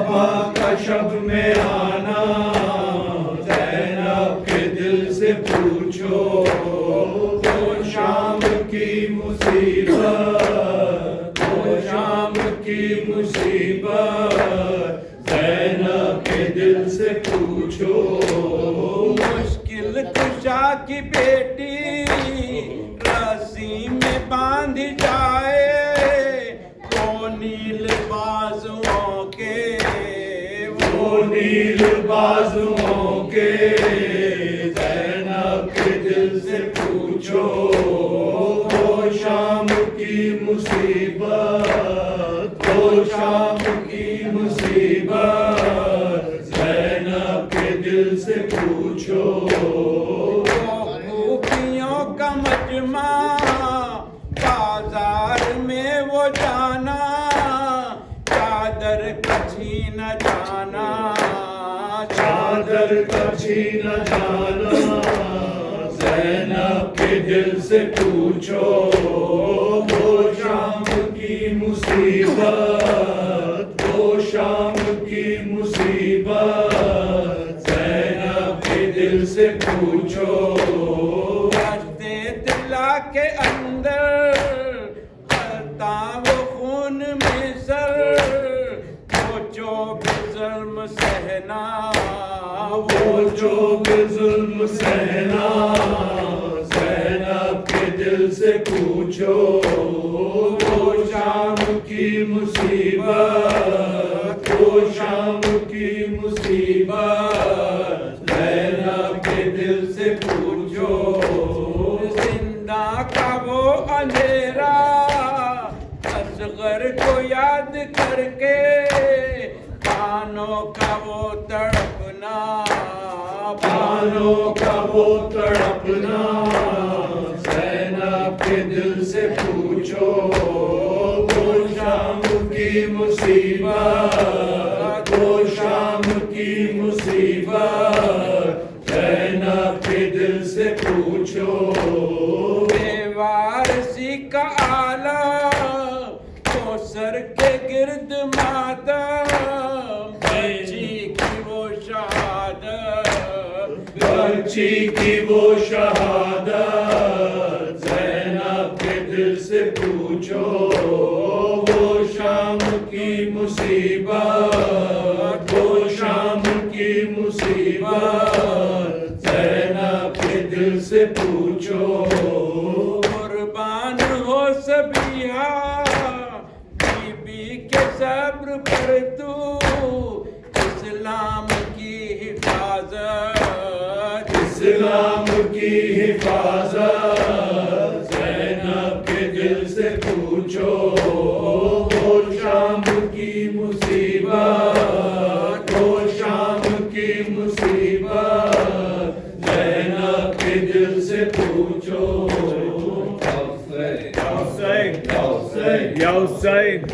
صبا کا شب میں آنا، زینب کے دل سے پوچھو وہ شام کی مصیبت، وہ شام کی مصیبت، زینب کے دل سے پوچھو۔ مشکل کشا کی بیٹی رسی میں باندھ جائے، وہ نیل بازوؤں کے، وہ نیل بازوؤں کے، زینب کے دل سے پوچھو وہ شام کی مصیبت، وہ شام کی مصیبت، زینب کے دل سے پوچھو۔ خوبیوں کا مجمع بازار میں وہ جانا، چادر کا چھین جانا، چادر کا چھین جانا، زینب کے دل سے پوچھو وہ شام کی مصیبت، وہ شام کی مصیبت، زینب کے دل سے پوچھو۔ رشتے دلا کے اندر کرتا وہ خون میں سر، وہ جو بھی ظلم سہنا، وہ جو بھی ظلم سہنا، زینب کے دل سے پوچھو وہ شام کی مصیبت، وہ شام کی مصیبت، زینب کے دل سے پوچھو۔ زندہ کا وہ اندھیرا اصغر کو یاد کر کے، بانوں کا وہ تڑپنا، بانوں کا وہ تڑپنا، زینب کے دل سے پوچھو وہ شام کی مصیبت، وہ شام کی مصیبت، زینب کے دل سے پوچھو۔ بے وارثی کا آلہ تو سر کے گرد ماتم، بچی کی وہ شہادت، بچی کی وہ شہادت، زینب کے دل سے پوچھو وہ شام کی مصیبت، وہ شام کی مصیبت، زینب کے دل سے پوچھو۔ قربان ہو سبیہ بی بی کے صبر پر تو، اسلام کی حفاظت، اسلام کی حفاظت، زینب کے دل سے پوچھو وہ شام کی مصیبت، وہ شام کی مصیبت، زینب کے دل سے پوچھو۔ یا حسین